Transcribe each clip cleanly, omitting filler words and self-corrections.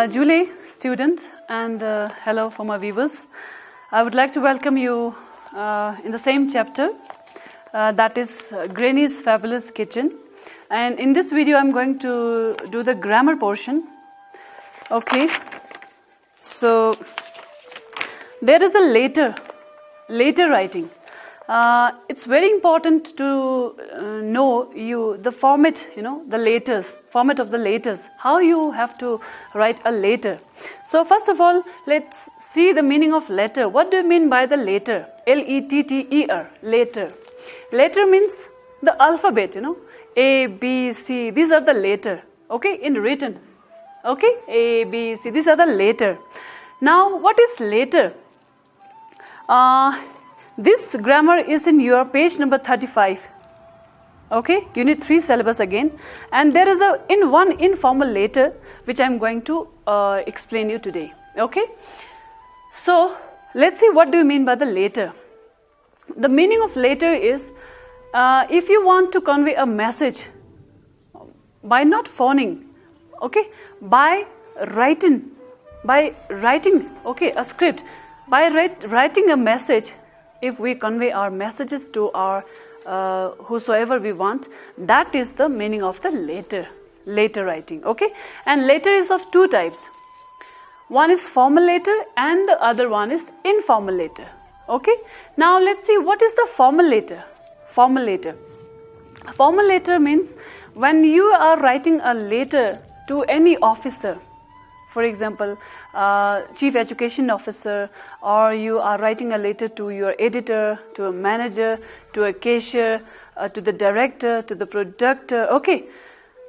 Julie, student, and hello for my viewers. I would like to welcome you in the same chapter, that is Granny's Fabulous Kitchen. And in this video, I'm going to do the grammar portion. Okay, so there is a later writing. It's very important to know the format, the letters, format of the letters, how you have to write a letter. So first of all, let's see the meaning of letter. What do you mean by the letter? L-E-T-T-E-R, letter. Letter means the alphabet, A, B, C, these are the letter, okay, in written. Okay, A, B, C, these are the letter. Now, what is letter? This grammar is in your page number 35. Okay, unit 3 syllabus again. And there is one informal letter which I am going to explain you today. Okay, so let's see what do you mean by the letter. The meaning of letter is if you want to convey a message by not phoning, okay, by writing, okay, a script, by writing a message. If we convey our messages to our whosoever we want, that is the meaning of the letter writing, okay? And letter is of two types. One is formal letter and the other one is informal letter, okay? Now let's see what is the formal letter. Formal letter means when you are writing a letter to any officer, for example, chief education officer, or you are writing a letter to your editor, to a manager, to a cashier, to the director, to the producer, okay.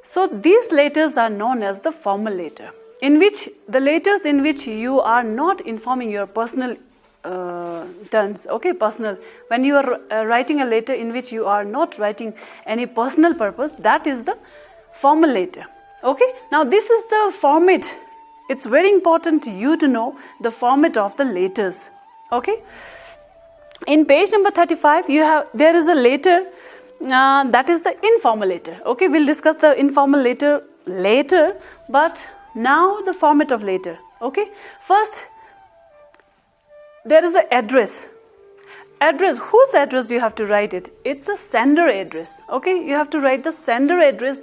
So these letters are known as the formal letter, in which the letters in which you are not informing your personal turns, okay, personal. When you are writing a letter in which you are not writing any personal purpose, that is the formal letter, okay. Now this is the format. It's very important to you to know the format of the letters, okay. In page number 35, there is a letter that is the informal letter, okay. We'll discuss the informal letter later, but now the format of letter, okay. First, there is an address. Whose address you have to write it? It's a sender address, okay. You have to write the sender address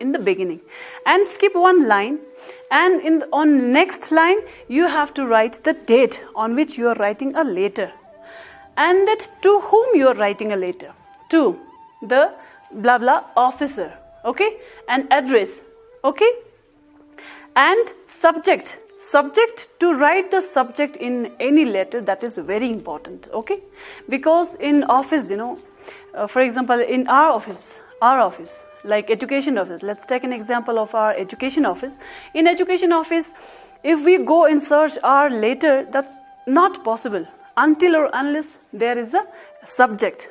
in the beginning and skip one line, and on next line you have to write the date on which you are writing a letter, and that to whom you are writing a letter, to the blah blah officer, okay, and address, okay, and subject to write the subject in any letter. That is very important, okay, because in office, for example, in our office, like education office, let's take an example of our education office. In education office, if we go and search our letter, that's not possible until or unless there is a subject,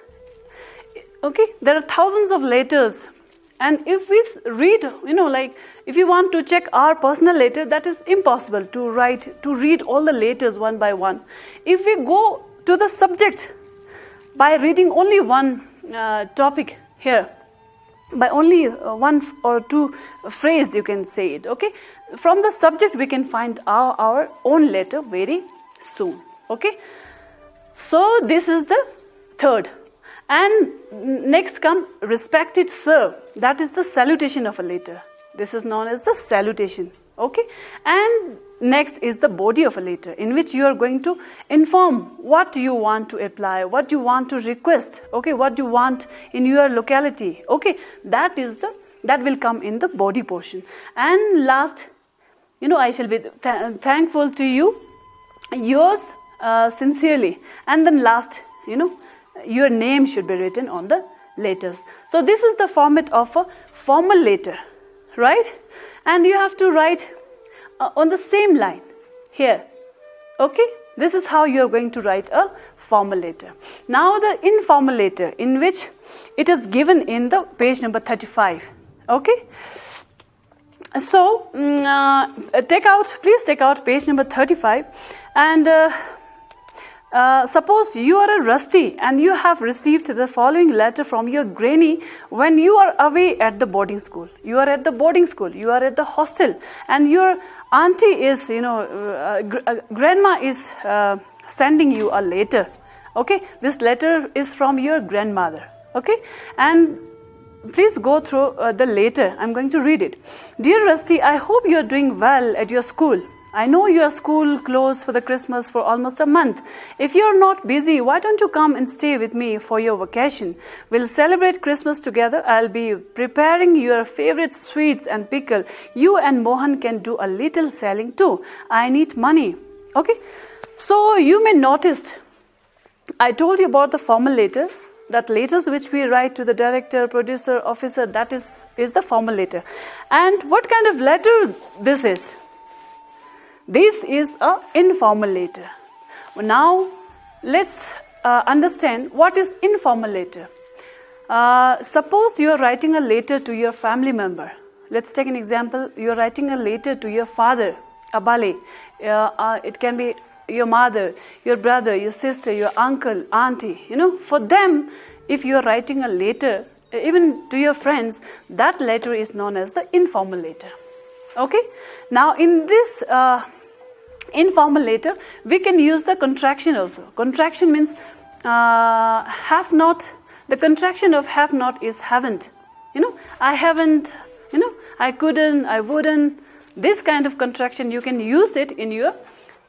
okay. There are thousands of letters, and if we read, like if you want to check our personal letter, that is impossible to read all the letters one by one. If we go to the subject by reading only one topic here, by only one or two phrase, you can say it, okay. From the subject we can find our own letter very soon, okay. So this is the third. And next come respected sir. That is the salutation of a letter. This is known as the salutation, okay. And next is the body of a letter, in which you are going to inform what you want to apply, what you want to request, okay, what you want in your locality, okay. That will come in the body portion. And last, I shall be thankful to you, yours sincerely. And then last, your name should be written on the letters. So this is the format of a formal letter, right? And you have to write on the same line here, okay. This is how you are going to write a formal letter. Now the informal letter, in which it is given in the page number 35, okay. So please take out page number 35, and Suppose you are a Rusty and you have received the following letter from your granny when you are away at the boarding school. You are at the boarding school, you are at the hostel, and your auntie is, grandma is sending you a letter. Okay, this letter is from your grandmother. Okay, and please go through the letter. I'm going to read it. Dear Rusty, I hope you are doing well at your school. I know your school closed for the Christmas for almost a month. If you're not busy, why don't you come and stay with me for your vacation? We'll celebrate Christmas together. I'll be preparing your favorite sweets and pickle. You and Mohan can do a little selling too. I need money. Okay? So you may notice, I told you about the formal letter. That letters which we write to the director, producer, officer, that is the formal letter. And what kind of letter this is? This is an informal letter. Now, let's understand what is informal letter. Suppose you are writing a letter to your family member. Let's take an example. You are writing a letter to your father, Abale. It can be your mother, your brother, your sister, your uncle, auntie. For them, if you are writing a letter, even to your friends, that letter is known as the informal letter. Okay? Now, in this informal letter, we can use the contraction also. Contraction means have not. The contraction of have not is haven't. I haven't, I couldn't, I wouldn't. This kind of contraction, you can use it in your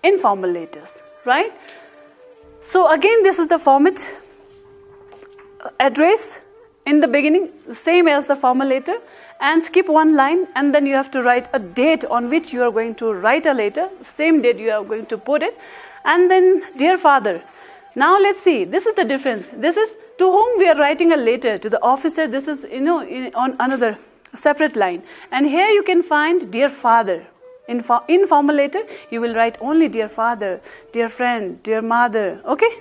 informal letters, right? So again, this is the format. Address in the beginning, same as the formal letter, and skip one line, and then you have to write a date on which you are going to write a letter. Same date you are going to put it, and then dear father. Now let's see. This is the difference. This is to whom we are writing a letter. To the officer. This is on another separate line, and here you can find dear father. In informal letter, you will write only dear father, dear friend, dear mother. Okay.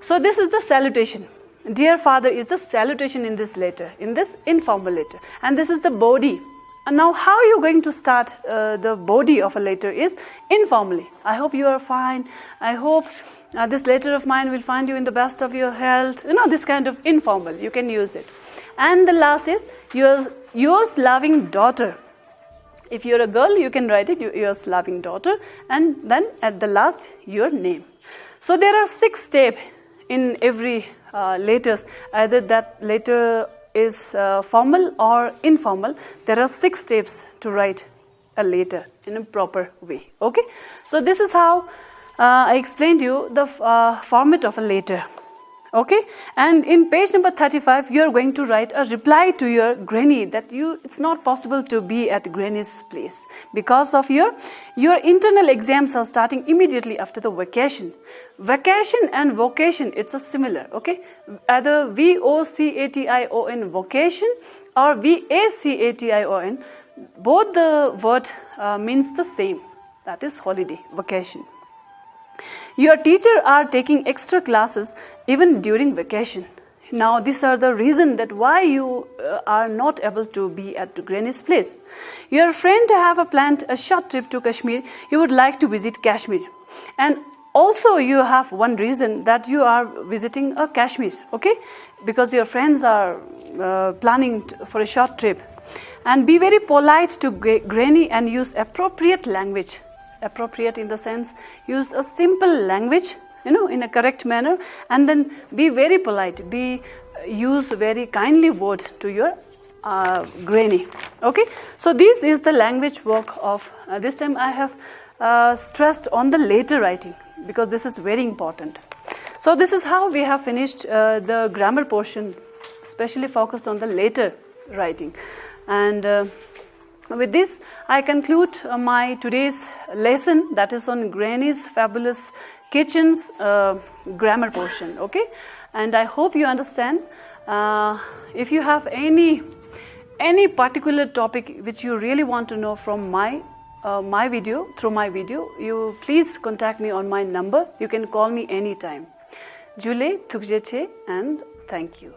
So this is the salutation. Dear father is the salutation in this letter, in this informal letter. And this is the body. And now how you are going to start the body of a letter is informally. I hope you are fine. I hope this letter of mine will find you in the best of your health. This kind of informal. You can use it. And the last is yours loving daughter. If you're a girl, you can write it, yours loving daughter. And then at the last, your name. So there are 6 steps in every letters, either that letter is formal or informal. There are 6 steps to write a letter in a proper way. Okay, so this is how I explained you the format of a letter. Okay, and in page number 35, you are going to write a reply to your granny that it's not possible to be at granny's place because of your internal exams are starting immediately after the vacation. Vacation and vocation, it's a similar. Okay, either VOCATION vocation or VACATION, both the word means the same. That is holiday, vacation. Your teacher are taking extra classes even during vacation. Now, these are the reason that why you are not able to be at granny's place. Your friend have planned a short trip to Kashmir. You would like to visit Kashmir. And also you have one reason that you are visiting Kashmir, okay? Because your friends are planning for a short trip. And be very polite to granny and use appropriate language. Appropriate in the sense, use a simple language, in a correct manner, and then be very polite. Use very kindly words to your granny. Okay, so this is the language work of this time. I have stressed on the letter writing because this is very important. So this is how we have finished the grammar portion, especially focused on the letter writing, and. With this, I conclude my today's lesson, that is on Granny's Fabulous Kitchen's grammar portion. Okay, and I hope you understand. If you have any particular topic which you really want to know from my video, you please contact me on my number. You can call me anytime. Jule Thukjeche, and thank you.